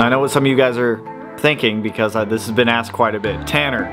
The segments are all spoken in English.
I know what some of you guys are thinking because this has been asked quite a bit. Tanner,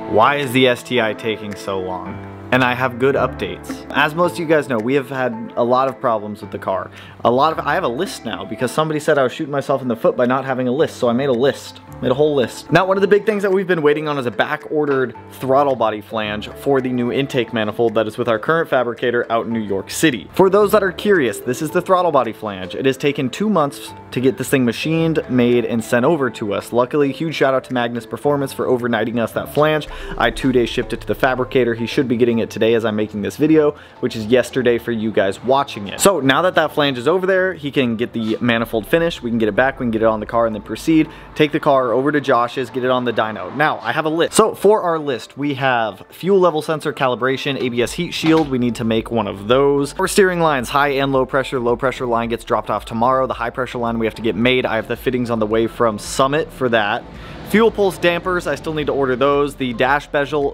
why is the STI taking so long? And I have good updates. As most of you guys know, we have had a lot of problems with the car. I have a list now because somebody said I was shooting myself in the foot by not having a list, so I made a list. Made a whole list. Now, one of the big things that we've been waiting on is a back-ordered throttle body flange for the new intake manifold that is with our current fabricator out in New York City. For those that are curious, this is the throttle body flange. It has taken 2 months to get this thing machined, made, and sent over to us. Luckily, huge shout out to Magnus Performance for overnighting us that flange. I 2 days shipped it to the fabricator. He should be getting it today as I'm making this video, which is yesterday for you guys watching it. So now that that flange is over there, he can get the manifold finished, we can get it back, we can get it on the car, and then proceed, take the car over to Josh's, get it on the dyno. Now, I have a list. So for our list, we have fuel level sensor calibration, ABS heat shield, we need to make one of those. For steering lines, high and low pressure line gets dropped off tomorrow. The high pressure line we have to get made. I have the fittings on the way from Summit for that. Fuel pulse dampers, I still need to order those. The dash bezel,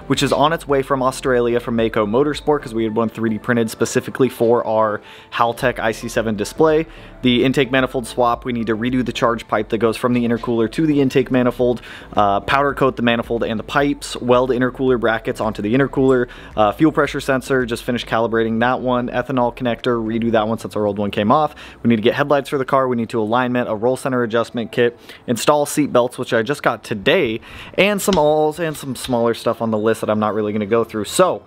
which is on its way from Australia from Maikon Motorsport, because we had one 3D printed specifically for our Haltech IC7 display. The intake manifold swap, we need to redo the charge pipe that goes from the intercooler to the intake manifold, powder coat the manifold and the pipes, weld intercooler brackets onto the intercooler, fuel pressure sensor, just finished calibrating that one, ethanol connector, redo that one since our old one came off. We need to get headlights for the car, we need to alignment, a roll center adjustment kit, install seat belts, which I just got today, and some alls and some smaller stuff on the list that I'm not really going to go through. So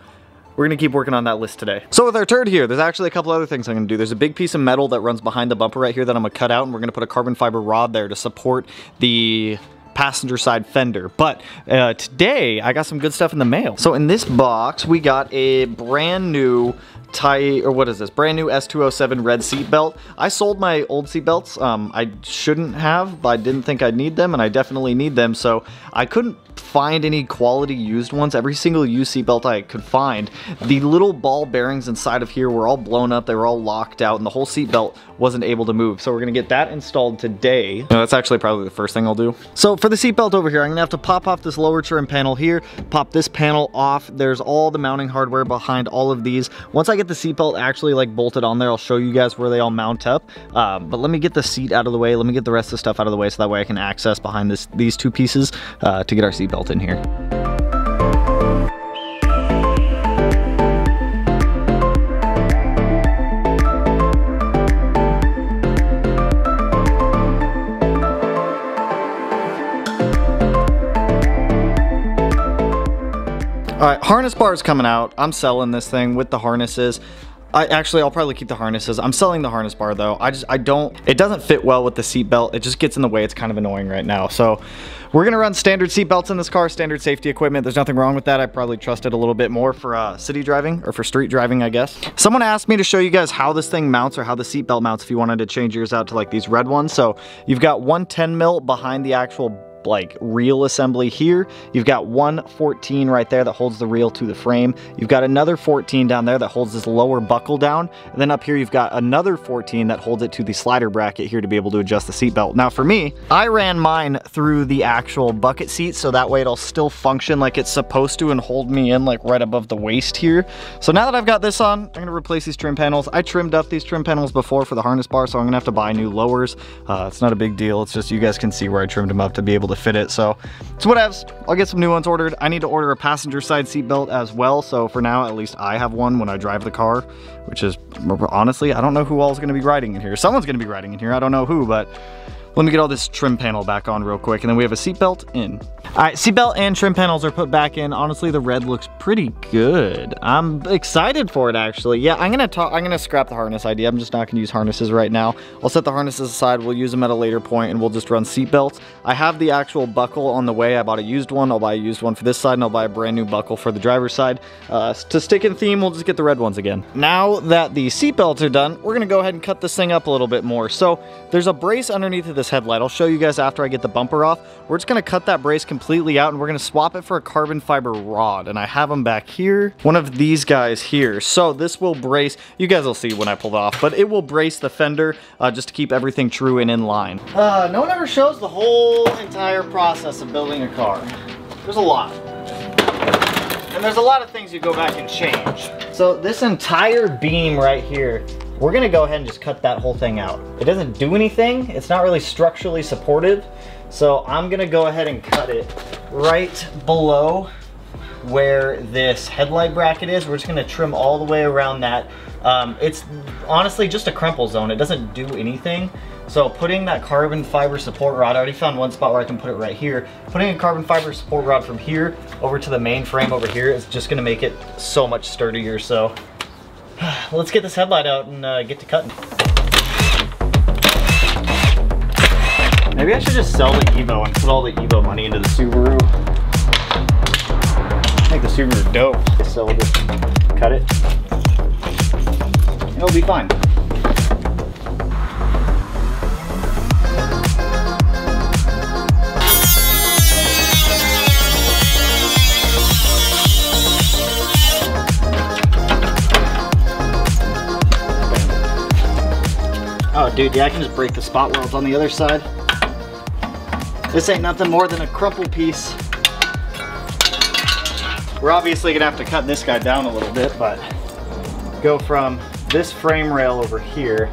we're going to keep working on that list today. So with our turd here, there's actually a couple other things I'm going to do. There's a big piece of metal that runs behind the bumper right here that I'm going to cut out, and we're going to put a carbon fiber rod there to support the passenger side fender. But today I got some good stuff in the mail. So in this box we got a brand new brand new S207 red seat belt. I sold my old seat belts. I shouldn't have, but I didn't think I'd need them, and I definitely need them, so I couldn't find any quality used ones. Every single used seat belt I could find, the little ball bearings inside of here were all blown up, they were all locked out, and the whole seat belt wasn't able to move. So we're gonna get that installed today. No, that's actually probably the first thing I'll do. So for the seat belt over here, I'm gonna have to pop off this lower trim panel here, pop this panel off. There's all the mounting hardware behind all of these. Once I get the seat belt actually like bolted on there, I'll show you guys where they all mount up. But let me get the seat out of the way. Let me get the rest of the stuff out of the way so that way I can access behind these two pieces to get our seat belt in here. Alright, harness bar is coming out. I'm selling this thing with the harnesses. I'll probably keep the harnesses. I'm selling the harness bar though. It doesn't fit well with the seat belt. It just gets in the way. It's kind of annoying right now. So we're gonna run standard seat belts in this car, standard safety equipment. There's nothing wrong with that. I probably trust it a little bit more for city driving or for street driving, I guess. Someone asked me to show you guys how this thing mounts or how the seat belt mounts if you wanted to change yours out to like these red ones. So you've got one 10 mil behind the actual like reel assembly here. You've got one 14 right there that holds the reel to the frame. You've got another 14 down there that holds this lower buckle down. And then up here you've got another 14 that holds it to the slider bracket here to be able to adjust the seat belt. Now for me, I ran mine through the actual bucket seat so that way it'll still function like it's supposed to and hold me in like right above the waist here. So now that I've got this on, I'm gonna replace these trim panels. I trimmed up these trim panels before for the harness bar, so I'm gonna have to buy new lowers. It's not a big deal. It's just you guys can see where I trimmed them up to be able to fit it. So it's whatevs. I'll get some new ones ordered. I need to order a passenger side seat belt as well. So for now, at least I have one when I drive the car, which is honestly, I don't know who all is going to be riding in here. Someone's going to be riding in here. I don't know who, but let me get all this trim panel back on real quick, and then we have a seat belt in. All right, seat belt and trim panels are put back in. Honestly, the red looks pretty good. I'm excited for it, actually. Yeah, I'm gonna scrap the harness idea. I'm just not gonna use harnesses right now. I'll set the harnesses aside. We'll use them at a later point, and we'll just run seat belts. I have the actual buckle on the way. I bought a used one. I'll buy a used one for this side, and I'll buy a brand new buckle for the driver's side. To stick in theme, we'll just get the red ones again. Now that the seat belts are done, we're gonna go ahead and cut this thing up a little bit more. So there's a brace underneath of this headlight. I'll show you guys after I get the bumper off. We're just gonna cut that brace completely out, and we're gonna swap it for a carbon fiber rod, and I have them back here. One of these guys here. So this will brace, you guys will see when I pull it off, but it will brace the fender just to keep everything true and in line. No one ever shows the whole entire process of building a car. There's a lot. And there's a lot of things you go back and change. So this entire beam right here we're gonna go ahead and just cut that whole thing out. It doesn't do anything. It's not really structurally supportive. So I'm gonna go ahead and cut it right below where this headlight bracket is. We're just gonna trim all the way around that. It's honestly just a crumple zone. It doesn't do anything. So putting that carbon fiber support rod, I already found one spot where I can put it right here. Putting a carbon fiber support rod from here over to the main frame over here is just gonna make it so much sturdier. So let's get this headlight out and get to cutting. Maybe I should just sell the Evo and put all the Evo money into the Subaru. I think the Subaru dope. So we'll just cut it. It'll be fine. Oh dude, yeah, I can just break the spot welds on the other side. This ain't nothing more than a crumple piece. We're obviously gonna have to cut this guy down a little bit, but go from this frame rail over here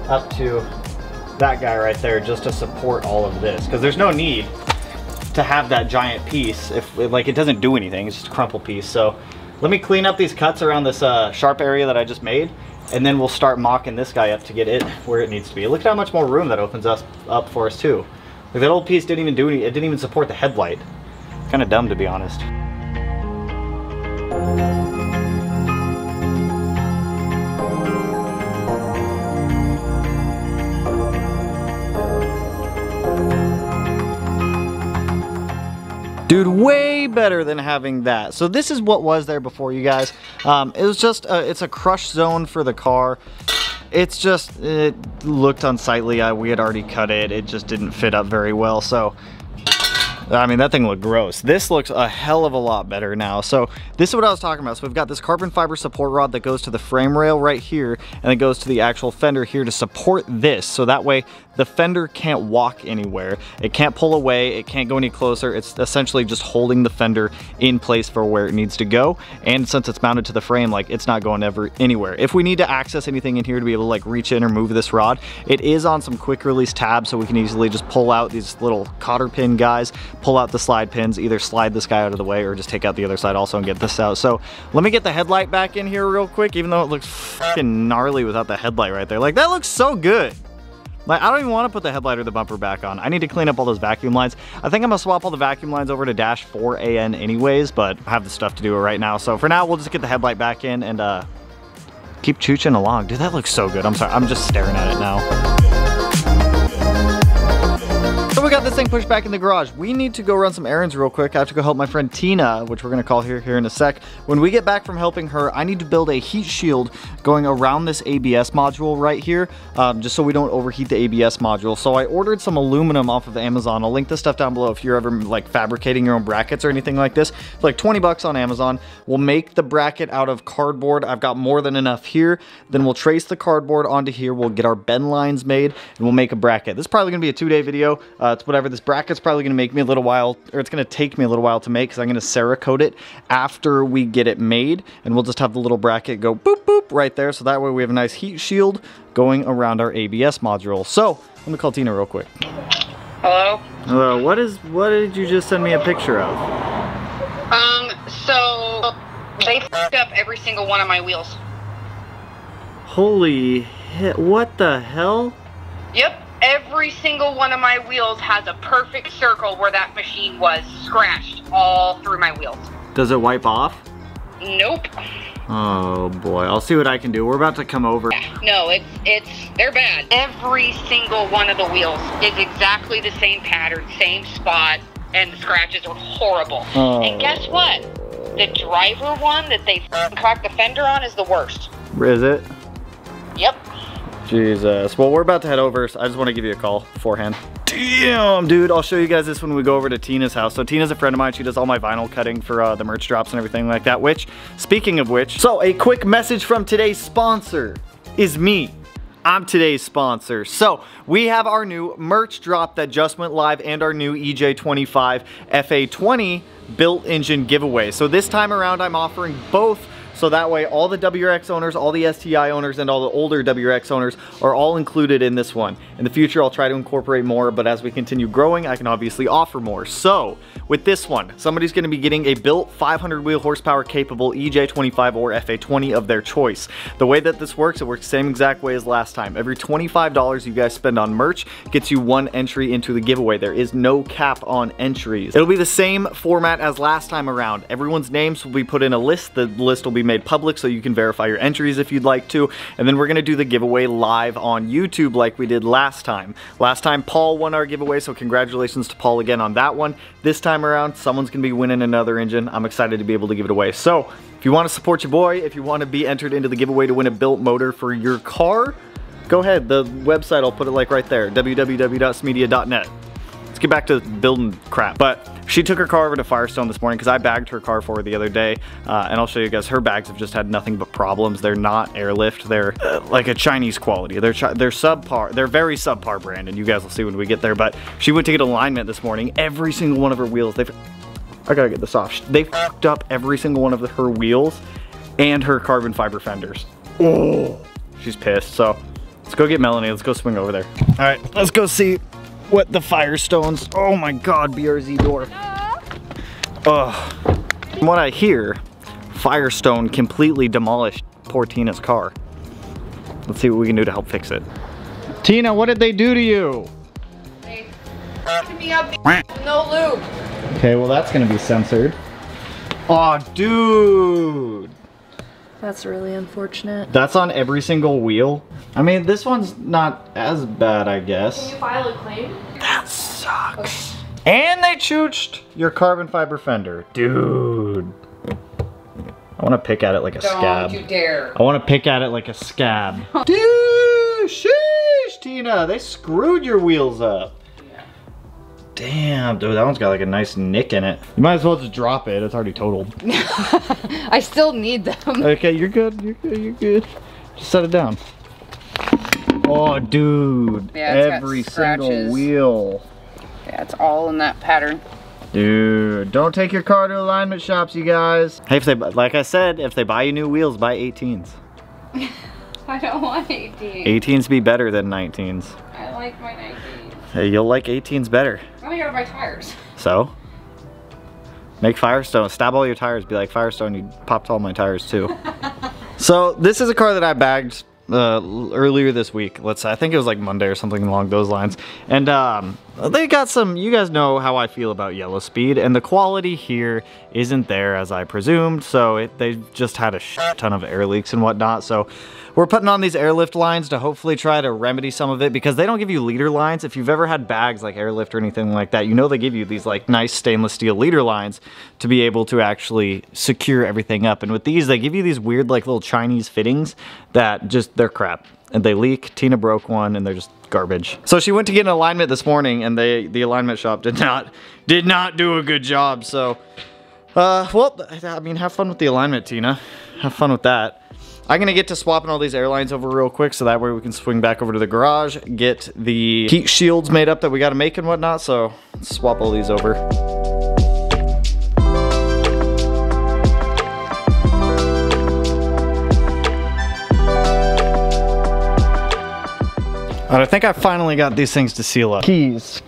up to that guy right there just to support all of this. Because there's no need to have that giant piece if like it doesn't do anything, it's just a crumple piece. So let me clean up these cuts around this sharp area that I just made, and then we'll start mocking this guy up to get it where it needs to be. Look at how much more room that opens us up for us too. Like that old piece didn't even do any, it didn't even support the headlight. Kind of dumb, to be honest. Dude, way better than having that. So this is what was there before, you guys. It was just, it's a crush zone for the car. It's just, it looked unsightly. We had already cut it. It just didn't fit up very well. So, I mean, that thing looked gross. This looks a hell of a lot better now. So this is what I was talking about. So we've got this carbon fiber support rod that goes to the frame rail right here, and it goes to the actual fender here to support this. So that way the fender can't walk anywhere. It can't pull away. It can't go any closer. It's essentially just holding the fender in place for where it needs to go. And since it's mounted to the frame, like it's not going ever anywhere. If we need to access anything in here to be able to like reach in or move this rod, it is on some quick release tabs, so we can easily just pull out these little cotter pin guys, pull out the slide pins, either slide this guy out of the way or just take out the other side also and get this out. So let me get the headlight back in here real quick, even though it looks fucking gnarly without the headlight right there. Like that looks so good. Like, I don't even want to put the headlight or the bumper back on. I need to clean up all those vacuum lines. I think I'm gonna swap all the vacuum lines over to dash 4AN anyways, but I have the stuff to do it right now. So for now, we'll just get the headlight back in and keep chooching along. Dude, that looks so good. I'm sorry, I'm just staring at it now. So we got this thing pushed back in the garage. We need to go run some errands real quick. I have to go help my friend Tina, which we're gonna call here in a sec. When we get back from helping her, I need to build a heat shield going around this ABS module right here, just so we don't overheat the ABS module. So I ordered some aluminum off of Amazon. I'll link this stuff down below if you're ever like fabricating your own brackets or anything like this. It's like 20 bucks on Amazon. We'll make the bracket out of cardboard. I've got more than enough here. Then we'll trace the cardboard onto here. We'll get our bend lines made and we'll make a bracket. This is probably gonna be a 2-day video. It's whatever. This bracket's probably gonna make me a little while, or it's gonna take me a little while to make, because I'm gonna Cerakote it after we get it made, and we'll just have the little bracket go boop boop right there, so that way we have a nice heat shield going around our ABS module. So let me call Tina real quick. Hello? Hello. What did you just send me a picture of? So they fucked up every single one of my wheels. Holy hit, what the hell? Yep. Every single one of my wheels has a perfect circle where that machine was scratched all through my wheels. Does it wipe off? Nope. Oh boy, I'll see what I can do. We're about to come over. No, they're bad. Every single one of the wheels is exactly the same pattern, same spot, and the scratches are horrible. Oh. And guess what? The driver one that they cracked the fender on is the worst. Is it? Yep. Jesus. Well, we're about to head over, so I just want to give you a call beforehand. Damn, dude. I'll show you guys this when we go over to Tina's house. So Tina's a friend of mine. She does all my vinyl cutting for the merch drops and everything like that, which, speaking of which, so a quick message from today's sponsor is me. I'm today's sponsor. So we have our new merch drop that just went live and our new EJ25 FA20 built engine giveaway. So this time around, I'm offering both So that way all the WRX owners, all the STI owners, and all the older WRX owners are all included in this one. In the future, I'll try to incorporate more, but as we continue growing, I can obviously offer more. So with this one, somebody's gonna be getting a built 500 wheel horsepower capable EJ25 or FA20 of their choice. The way that this works, it works the same exact way as last time. Every $25 you guys spend on merch gets you 1 entry into the giveaway. There is no cap on entries. It'll be the same format as last time around. Everyone's names will be put in a list. The list will be made public so you can verify your entries if you'd like to. And then we're gonna do the giveaway live on YouTube like we did last time. Last time Paul won our giveaway, so congratulations to Paul again on that one. This time around, someone's gonna be winning another engine. I'm excited to be able to give it away. So if you want to support your boy, if you want to be entered into the giveaway to win a built motor for your car, go ahead. The website, I'll put it like right there, www.smeedia.net. Let's get back to building crap. But she took her car over to Firestone this morning because I bagged her car for her the other day. And I'll show you guys, her bags have just had nothing but problems. They're not airlift. They're like a Chinese quality. They're subpar. They're very subpar brand, and you guys will see when we get there. But she went to get alignment this morning. Every single one of her wheels, I gotta get this off. They fucked up every single one of her wheels and her carbon fiber fenders. Oh, she's pissed. So let's go get Melanie. Let's go swing over there. All right, let's go see what the Firestones. Oh my God, BRZ door. From what I hear, Firestone completely demolished poor Tina's car. Let's see what we can do to help fix it. Tina, what did they do to you? They fucked me up. No lube. Okay, well that's gonna be censored. Aw, dude! That's really unfortunate. That's on every single wheel. I mean, this one's not as bad, I guess. Can you file a claim? That sucks. Okay. And they chooched your carbon fiber fender. Dude. I wanna pick at it like a scab. Don't you dare. I wanna pick at it like a scab. Dude, sheesh, Tina, they screwed your wheels up. Damn, dude, that one's got like a nice nick in it. You might as well just drop it. It's already totaled. I still need them. Okay, you're good. You're good. You're good. Just set it down. Oh, dude. Yeah, it's every got single scratches. wheel. Yeah, it's all in that pattern. Dude, don't take your car to alignment shops, you guys. Hey, if they, like I said, if they buy you new wheels, buy 18s. I don't want 18. 18s be better than 19s. I like my 19s. Hey, you'll like 18s better. I only gotta buy tires. So? Make Firestone, stab all your tires, be like, Firestone, you popped all my tires too. So this is a car that I bagged earlier this week. I think it was like Monday or something along those lines. And they got some, you guys know how I feel about Yellow Speed, and the quality here isn't there as I presumed. So they just had a shit ton of air leaks and whatnot. So we're putting on these airlift lines to hopefully try to remedy some of it, because they don't give you leader lines. If you've ever had bags like airlift or anything like that, you know they give you these like nice stainless steel leader lines to be able to actually secure everything up. And with these, they give you these weird like little Chinese fittings that just, they're crap. And they leak. Tina broke one and they're just garbage. So she went to get an alignment this morning, and the alignment shop did not do a good job. So, well, I mean, have fun with the alignment, Tina. Have fun with that. I'm gonna get to swapping all these airlines over real quick so that way we can swing back over to the garage, get the heat shields made up that we gotta make and whatnot. So let's swap all these over. All right, I think I finally got these things to seal up. Keys.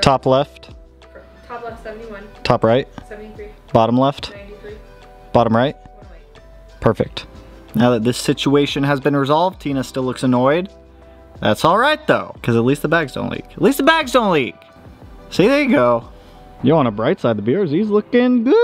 Top left. Top left 71. Top right. 73. Bottom left. 93. Bottom right. 108. Perfect. Now that this situation has been resolved, Tina still looks annoyed. That's all right though, because at least the bags don't leak. At least the bags don't leak. See, there you go. Yo, on a bright side, the BRZ's looking good.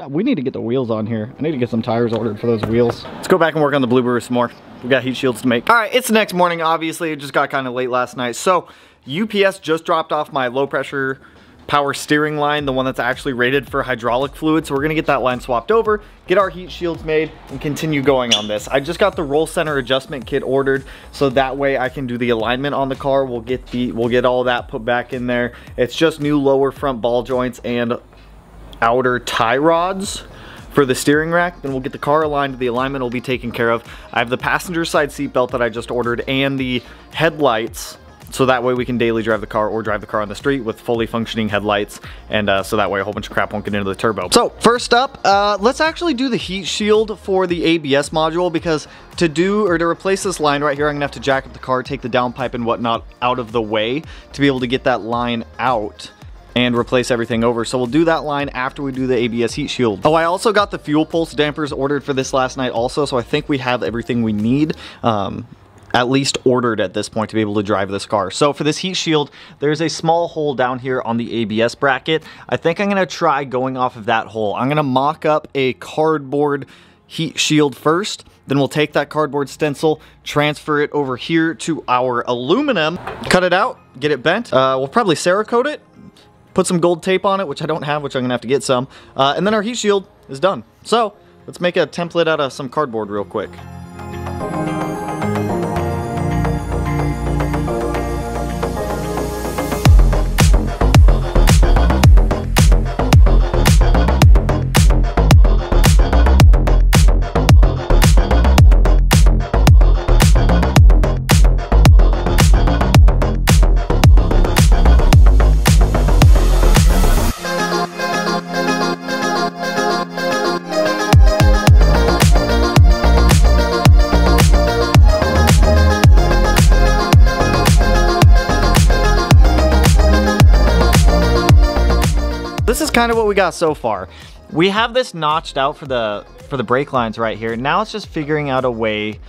We need to get the wheels on here. I need to get some tires ordered for those wheels. Let's go back and work on the Blueberry some more. We got heat shields to make. All right, it's the next morning. Obviously, it just got kind of late last night. So UPS just dropped off my low pressure power steering line, the one that's actually rated for hydraulic fluid. So we're gonna get that line swapped over, get our heat shields made, and continue going on this. I just got the roll center adjustment kit ordered, so that way I can do the alignment on the car. We'll get all that put back in there. It's just new lower front ball joints and outer tie rods for the steering rack. Then we'll get the car aligned. The alignment will be taken care of. I have the passenger side seat belt that I just ordered and the headlights so that way we can daily drive the car or drive the car on the street with fully functioning headlights, and so that way a whole bunch of crap won't get into the turbo. So first up, let's actually do the heat shield for the ABS module, because to replace this line right here, I'm gonna have to jack up the car, take the downpipe and whatnot out of the way to be able to get that line out and replace everything over. So we'll do that line after we do the ABS heat shield. Oh, I also got the fuel pulse dampers ordered for this last night also, so I think we have everything we need, at least ordered at this point, to be able to drive this car. So for this heat shield, there's a small hole down here on the ABS bracket. I think I'm gonna try going off of that hole. I'm gonna mock up a cardboard heat shield first, then we'll take that cardboard stencil, transfer it over here to our aluminum, cut it out, get it bent. We'll probably Cerakote it, put some gold tape on it, which I don't have, which I'm gonna have to get some, and then our heat shield is done. So let's make a template out of some cardboard real quick. This is kind of what we got so far. We have this notched out for the brake lines right here. Now it's just figuring out a way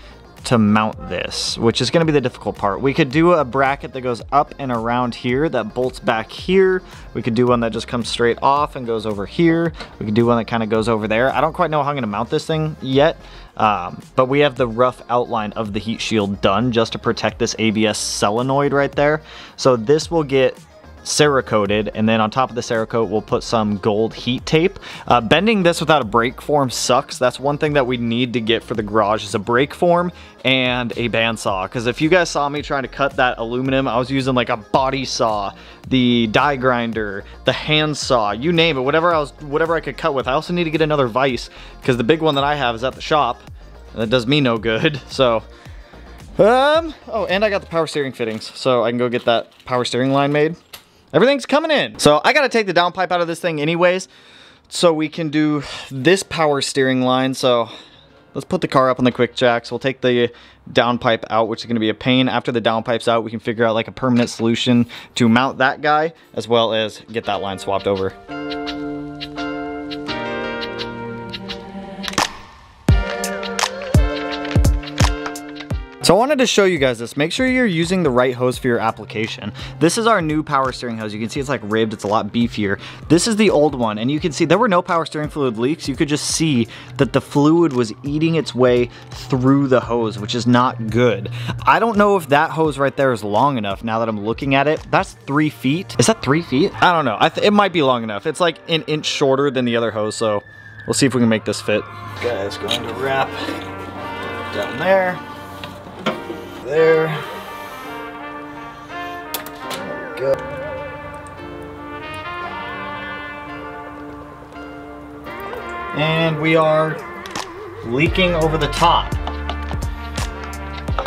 to mount this, which is going to be the difficult part. We could do a bracket that goes up and around here that bolts back here. We could do one that just comes straight off and goes over here. We could do one that kind of goes over there. I don't quite know how I'm going to mount this thing yet, but we have the rough outline of the heat shield done just to protect this ABS solenoid right there. So this will get Cerakoted, and then on top of the Cerakote we'll put some gold heat tape. Bending this without a brake form sucks. That's one thing that we need to get for the garage, is a brake form and a bandsaw, because if you guys saw me trying to cut that aluminum, I was using like a body saw, the die grinder, the hand saw, you name it, whatever I could cut with. I also need to get another vise, because the big one that I have is at the shop and that does me no good. So oh, and I got the power steering fittings, so I can go get that power steering line made. Everything's coming in. So I gotta take the downpipe out of this thing anyways, so we can do this power steering line. So let's put the car up on the quick jacks. We'll take the downpipe out, which is gonna be a pain. After the downpipe's out, we can figure out like a permanent solution to mount that guy, as well as get that line swapped over. So I wanted to show you guys this. Make sure you're using the right hose for your application. This is our new power steering hose. You can see it's like ribbed, it's a lot beefier. This is the old one, and you can see there were no power steering fluid leaks. You could just see that the fluid was eating its way through the hose, which is not good. I don't know if that hose right there is long enough now that I'm looking at it. That's 3 feet. Is that 3 feet? I don't know. It might be long enough. It's like an inch shorter than the other hose, so we'll see if we can make this fit. Guys, going to wrap down there. There. There we go. And we are leaking over the top.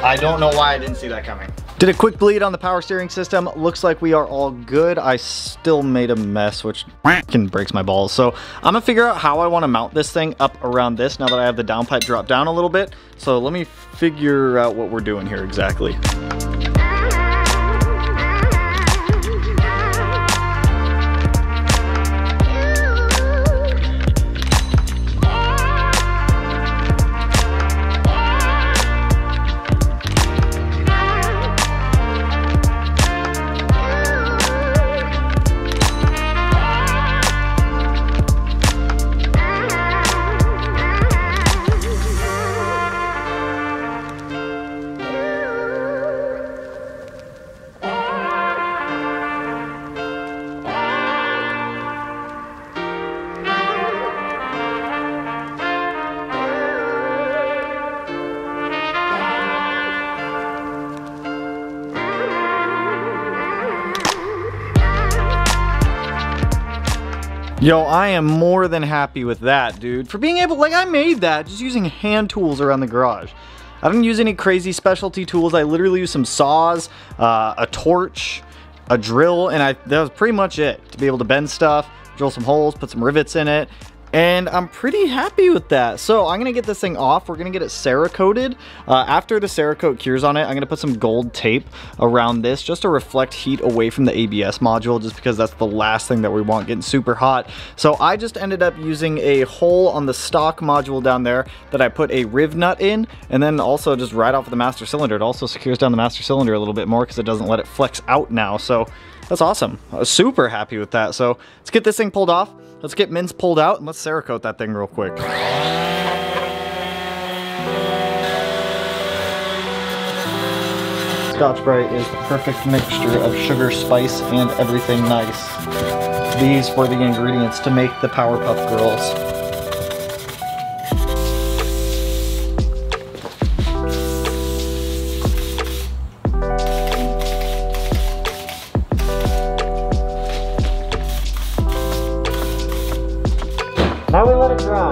I don't know why I didn't see that coming. Did a quick bleed on the power steering system. Looks like we are all good. I still made a mess, which breaks my balls. So I'm gonna figure out how I want to mount this thing up around this now that I have the downpipe drop down a little bit. So let me figure out what we're doing here exactly. Yo, I am more than happy with that, dude. For being able, like, I made that just using hand tools around the garage. I didn't use any crazy specialty tools. I literally used some saws, a torch, a drill, and that was pretty much it to be able to bend stuff, drill some holes, put some rivets in it. And I'm pretty happy with that. So I'm gonna get this thing off. We're gonna get it Cerakoted. After the Cerakote cures on it, I'm gonna put some gold tape around this just to reflect heat away from the ABS module, just because that's the last thing that we want getting super hot. So I just ended up using a hole on the stock module down there that I put a riv nut in, and then also just right off of the master cylinder. It also secures down the master cylinder a little bit more because it doesn't let it flex out now. So that's awesome. I was super happy with that. So let's get this thing pulled off. Let's get Mins pulled out and let's Cerakote that thing real quick. Scotch-Brite is the perfect mixture of sugar, spice, and everything nice. These were the ingredients to make the Powerpuff Girls. Now we let it dry.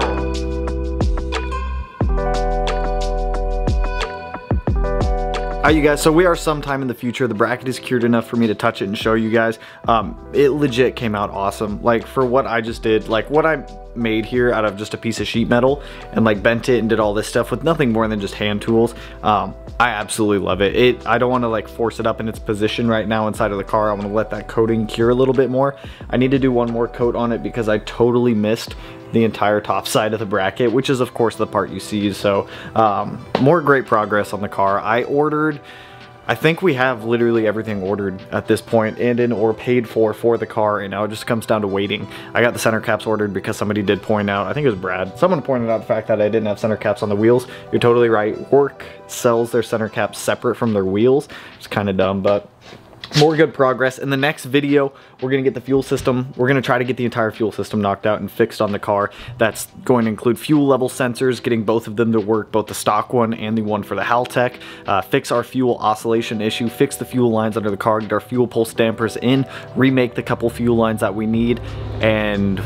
Alright you guys, so we are sometime in the future. The bracket is cured enough for me to touch it and show you guys. It legit came out awesome. Like for what I just did, like what I made here out of just a piece of sheet metal and like bent it and did all this stuff with nothing more than just hand tools. I absolutely love it. I don't want to like force it up in its position right now inside of the car. I want to let that coating cure a little bit more. I need to do one more coat on it because I totally missed the entire top side of the bracket, which is of course the part you see. So more great progress on the car. I think we have literally everything ordered at this point and in or paid for the car, and now it just comes down to waiting. I got the center caps ordered because somebody did point out, I think it was Brad, someone pointed out the fact that I didn't have center caps on the wheels. You're totally right. Work sells their center caps separate from their wheels. It's kind of dumb, but more good progress. In the next video, we're gonna get the fuel system. We're gonna try to get the entire fuel system knocked out and fixed on the car. That's going to include fuel level sensors, getting both of them to work, both the stock one and the one for the Haltech, fix our fuel oscillation issue, fix the fuel lines under the car, get our fuel pulse dampers in, remake the couple fuel lines that we need, and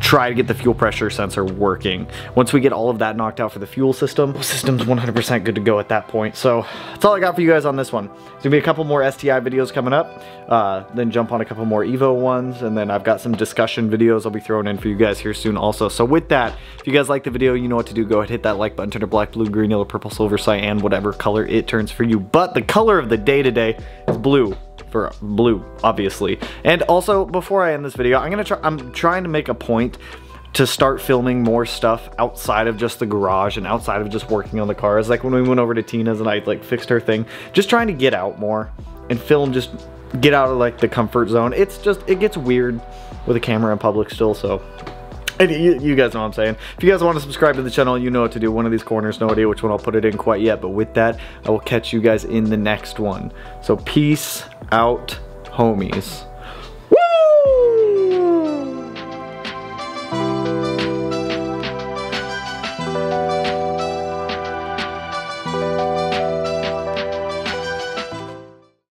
try to get the fuel pressure sensor working. Once we get all of that knocked out for the fuel system, the system's 100% good to go at that point. So that's all I got for you guys on this one. There's gonna be a couple more STI videos coming up, then jump on a couple more Evo ones, and then I've got some discussion videos I'll be throwing in for you guys here soon also. So with that, if you guys like the video, you know what to do. Go ahead, hit that like button, turn to black, blue, green, yellow, purple, silver, cyan, whatever color it turns for you. But the color of the day today is blue. For blue, obviously. And also, before I end this video, I'm trying to make a point to start filming more stuff outside of just the garage and outside of just working on the cars. Like when we went over to Tina's and I like fixed her thing, just trying to get out more and film, just get out of like the comfort zone. It's just, it gets weird with a camera in public still, so. And you guys know what I'm saying. If you guys want to subscribe to the channel, you know what to do. One of these corners, no idea which one I'll put it in quite yet, but with that, I will catch you guys in the next one. So peace out, homies.